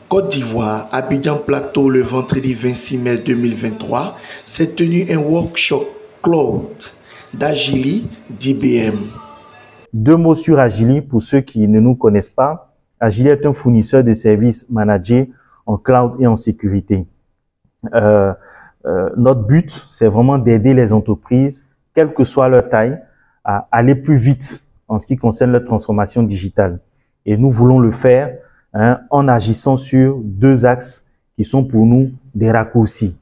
Côte d'Ivoire, Abidjan Plateau, le vendredi 26 mai 2023, s'est tenu un workshop cloud d'Agili d'IBM. Deux mots sur Agili pour ceux qui ne nous connaissent pas. Agili est un fournisseur de services managés en cloud et en sécurité. Notre but, c'est vraiment d'aider les entreprises, quelle que soit leur taille, à aller plus vite en ce qui concerne leur transformation digitale. Et nous voulons le faire en agissant sur deux axes qui sont pour nous des raccourcis.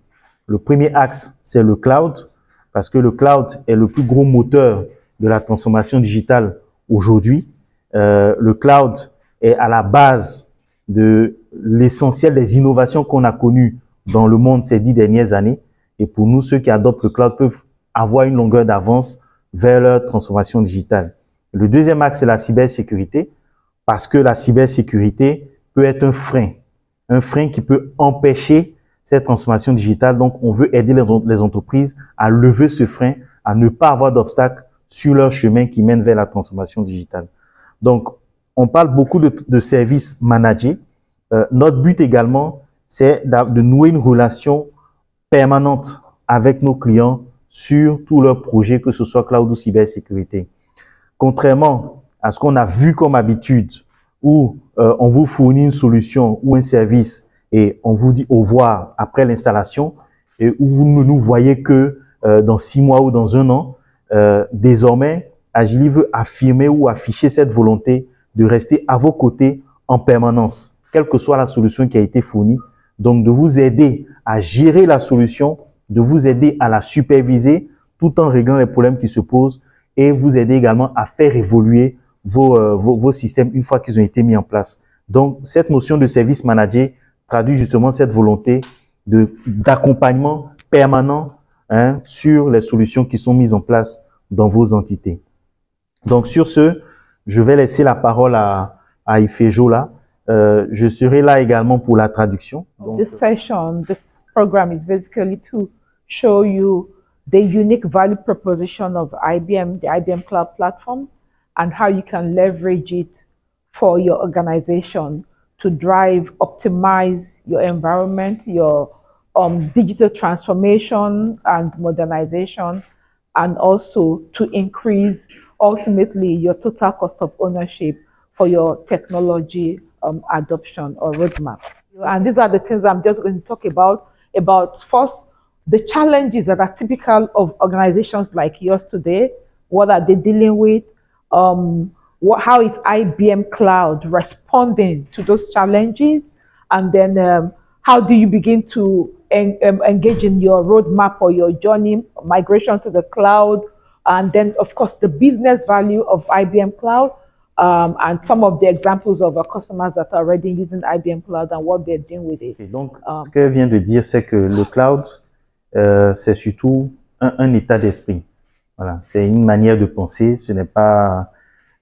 Le premier axe, c'est le cloud, parce que le cloud est le plus gros moteur de la transformation digitale aujourd'hui. Le cloud est à la base de l'essentiel des innovations qu'on a connues dans le monde ces 10 dernières années. Et pour nous, ceux qui adoptent le cloud peuvent avoir une longueur d'avance vers leur transformation digitale. Le deuxième axe, c'est la cybersécurité, parce que la cybersécurité peut être un frein qui peut empêcher cette transformation digitale. Donc, on veut aider les entreprises à lever ce frein, à ne pas avoir d'obstacles sur leur chemin qui mène vers la transformation digitale. Donc, on parle beaucoup de services managés. Notre but également, c'est de nouer une relation permanente avec nos clients sur tous leurs projets, que ce soit cloud ou cybersécurité. Contrairement à ce qu'on a vu comme habitude, où on vous fournit une solution ou un service et on vous dit au revoir après l'installation, et où vous ne nous voyez que dans 6 mois ou dans 1 an, désormais, Agili veut affirmer ou afficher cette volonté de rester à vos côtés en permanence, quelle que soit la solution qui a été fournie. Donc, de vous aider à gérer la solution, de vous aider à la superviser tout en réglant les problèmes qui se posent et vous aider également à faire évoluer vos systèmes une fois qu'ils ont été mis en place. Donc, cette notion de service manager traduit justement cette volonté d'accompagnement permanent sur les solutions qui sont mises en place dans vos entités. Donc, sur ce, je vais laisser la parole à Ifejo là. Je serai là également pour la traduction. Donc, this program is basically to show you the unique value proposition of IBM, the IBM Cloud Platform, and how you can leverage it for your organization to optimize your environment, your digital transformation and modernization, and also to increase ultimately your total cost of ownership for your technology adoption or roadmap. And these are the things I'm just going to talk about first, the challenges that are typical of organizations like yours today. What are they dealing with? How is IBM Cloud responding to those challenges? And then how do you begin to engage in your roadmap or your journey, migration to the cloud? And then, of course, the business value of IBM Cloud, and some of the examples of our customers that are already using IBM Cloud and what they're doing with it. Et donc, ce qu'elle vient de dire, c'est que le cloud, c'est surtout un état d'esprit. Voilà, c'est une manière de penser, ce n'est pas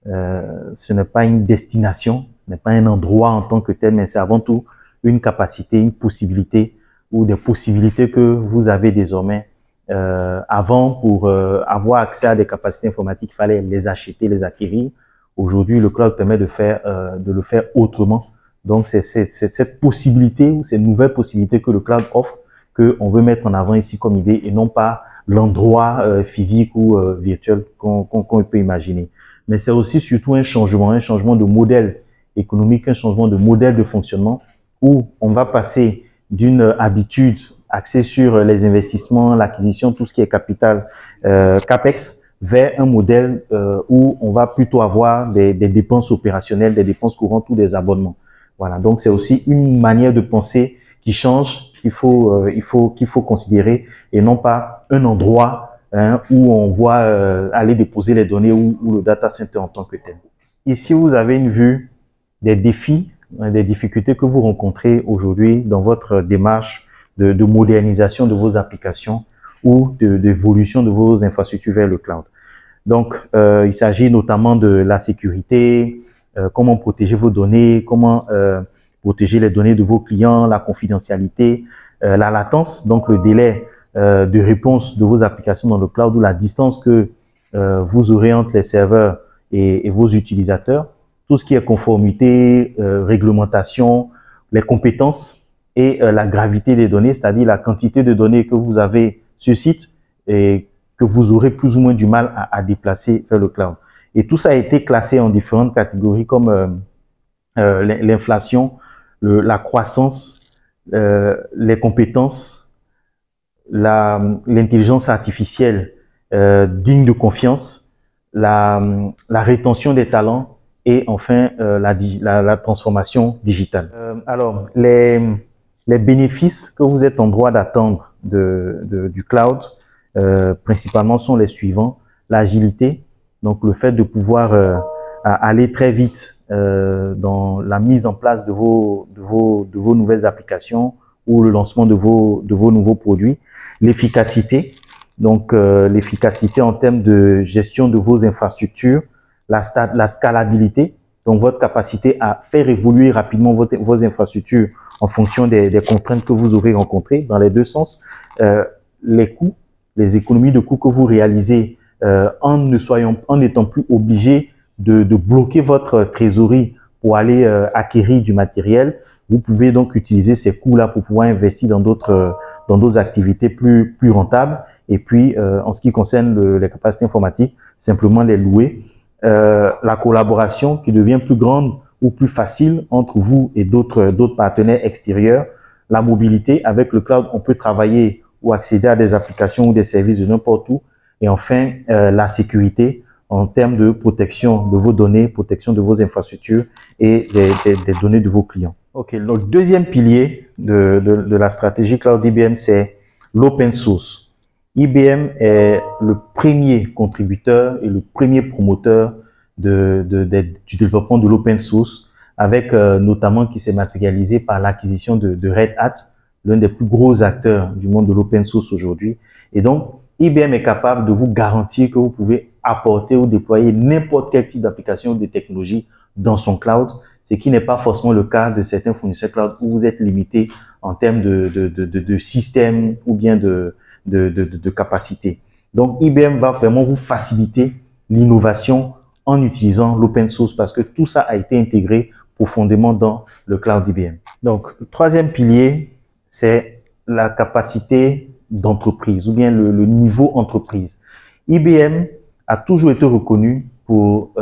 une destination, ce n'est pas un endroit en tant que tel, mais c'est avant tout une capacité, une possibilité ou des possibilités que vous avez désormais. Avant, pour avoir accès à des capacités informatiques, il fallait les acheter, les acquérir. Aujourd'hui, le cloud permet de le faire autrement. Donc, c'est cette possibilité ou ces nouvelles possibilités que le cloud offre qu'on veut mettre en avant ici comme idée et non pas l'endroit physique ou virtuel qu'on peut imaginer. Mais c'est aussi surtout un changement de modèle économique, un changement de modèle de fonctionnement où on va passer d'une habitude axée sur les investissements, l'acquisition, tout ce qui est capital, CAPEX, vers un modèle où on va plutôt avoir des dépenses opérationnelles, des dépenses courantes ou des abonnements. Voilà, donc c'est aussi une manière de penser qui change, qu'il faut considérer et non pas un endroit où on voit aller déposer les données ou le data center en tant que tel. Ici, vous avez une vue des défis, des difficultés que vous rencontrez aujourd'hui dans votre démarche de modernisation de vos applications ou d'évolution de vos infrastructures vers le cloud. Donc, il s'agit notamment de la sécurité, comment protéger vos données, comment protéger les données de vos clients, la confidentialité, la latence, donc le délai de réponse de vos applications dans le cloud ou la distance que vous aurez entre les serveurs et vos utilisateurs. Tout ce qui est conformité, réglementation, les compétences et la gravité des données, c'est-à-dire la quantité de données que vous avez sur site et que vous aurez plus ou moins du mal à déplacer vers le cloud. Et tout ça a été classé en différentes catégories comme l'inflation, la croissance, les compétences, l'intelligence artificielle digne de confiance, la rétention des talents et enfin la transformation digitale. Alors, les bénéfices que vous êtes en droit d'attendre du cloud, principalement sont les suivants. L'agilité, donc le fait de pouvoir aller très vite dans la mise en place de vos nouvelles applications ou le lancement de vos nouveaux produits. L'efficacité, donc l'efficacité en termes de gestion de vos infrastructures, la scalabilité, donc votre capacité à faire évoluer rapidement vos infrastructures en fonction des contraintes que vous aurez rencontrées dans les deux sens. Les coûts, les économies de coûts que vous réalisez en n'étant plus obligé de bloquer votre trésorerie pour aller acquérir du matériel. Vous pouvez donc utiliser ces coûts-là pour pouvoir investir dans d'autres activités plus rentables. Et puis, en ce qui concerne les capacités informatiques, simplement les louer. La collaboration qui devient plus grande ou plus facile entre vous et d'autres partenaires extérieurs. La mobilité, avec le cloud, on peut travailler ou accéder à des applications ou des services de n'importe où. Et enfin, la sécurité en termes de protection de vos données, protection de vos infrastructures et des données de vos clients. Ok, donc le deuxième pilier de la stratégie cloud IBM, c'est l'open source. IBM est le premier contributeur et le premier promoteur du développement de l'open source, avec notamment qui s'est matérialisé par l'acquisition de Red Hat, l'un des plus gros acteurs du monde de l'open source aujourd'hui. Et donc, IBM est capable de vous garantir que vous pouvez apporter ou déployer n'importe quel type d'application ou de technologie dans son cloud, ce qui n'est pas forcément le cas de certains fournisseurs cloud où vous êtes limité en termes de système ou bien de capacité. Donc, IBM va vraiment vous faciliter l'innovation en utilisant l'open source parce que tout ça a été intégré profondément dans le cloud IBM. Donc, le troisième pilier, c'est la capacité d'entreprise ou bien le niveau entreprise. IBM a toujours été reconnu pour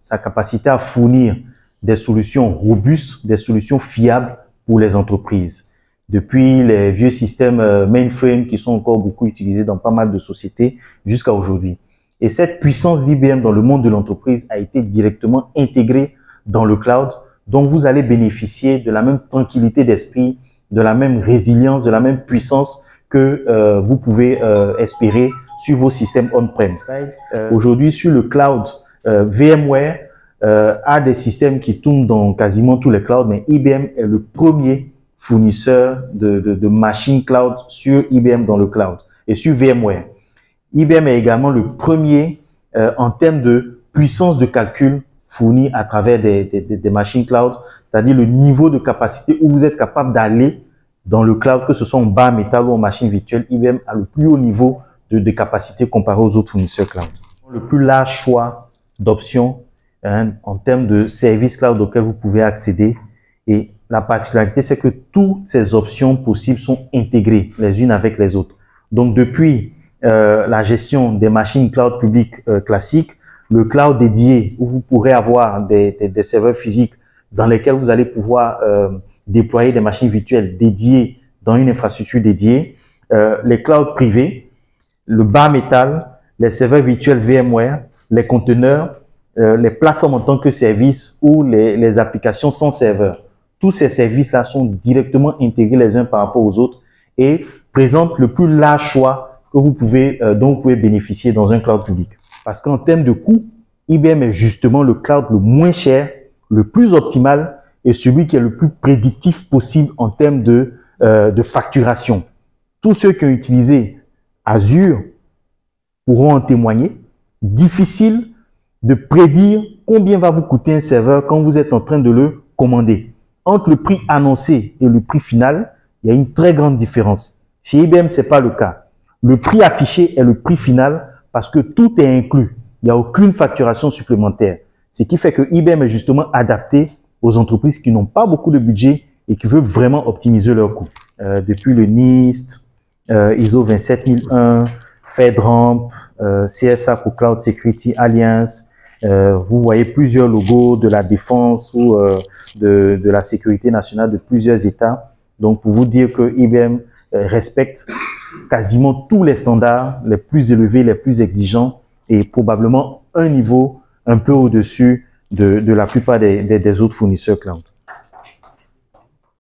sa capacité à fournir des solutions robustes, des solutions fiables pour les entreprises. Depuis les vieux systèmes mainframe qui sont encore beaucoup utilisés dans pas mal de sociétés jusqu'à aujourd'hui. Et cette puissance d'IBM dans le monde de l'entreprise a été directement intégrée dans le cloud, dont vous allez bénéficier de la même tranquillité d'esprit, de la même résilience, de la même puissance que vous pouvez espérer sur vos systèmes on-prem. Aujourd'hui, sur le cloud, VMware a des systèmes qui tournent dans quasiment tous les clouds, mais IBM est le premier fournisseur de machines cloud sur IBM dans le cloud et sur VMware. IBM est également le premier en termes de puissance de calcul fournie à travers des machines cloud, c'est-à-dire le niveau de capacité où vous êtes capable d'aller dans le cloud, que ce soit en bare métal ou en machine virtuelle. IBM a le plus haut niveau de capacité comparé aux autres fournisseurs cloud. Le plus large choix d'options en termes de services cloud auxquels vous pouvez accéder. Et la particularité, c'est que toutes ces options possibles sont intégrées les unes avec les autres. Donc, depuis la gestion des machines cloud publiques classiques, le cloud dédié où vous pourrez avoir des serveurs physiques dans lesquels vous allez pouvoir déployer des machines virtuelles dédiées dans une infrastructure dédiée, les clouds privés, le bare métal, les serveurs virtuels VMware, les conteneurs, les plateformes en tant que service ou les applications sans serveur. Tous ces services-là sont directement intégrés les uns par rapport aux autres et présentent le plus large choix que dont vous pouvez bénéficier dans un cloud public. Parce qu'en termes de coût, IBM est justement le cloud le moins cher, le plus optimal et celui qui est le plus prédictif possible en termes de facturation. Tous ceux qui ont utilisé Azure pourront en témoigner. Difficile de prédire combien va vous coûter un serveur quand vous êtes en train de le commander. Entre le prix annoncé et le prix final, il y a une très grande différence. Chez IBM, ce n'est pas le cas. Le prix affiché est le prix final parce que tout est inclus. Il n'y a aucune facturation supplémentaire. Ce qui fait que IBM est justement adapté aux entreprises qui n'ont pas beaucoup de budget et qui veulent vraiment optimiser leurs coûts. Depuis le NIST, ISO 27001, FedRAMP, CSA pour Cloud Security Alliance. Vous voyez plusieurs logos de la défense ou de la sécurité nationale de plusieurs États. Donc, pour vous dire que IBM respecte quasiment tous les standards les plus élevés, les plus exigeants et probablement un niveau un peu au-dessus de la plupart des autres fournisseurs cloud.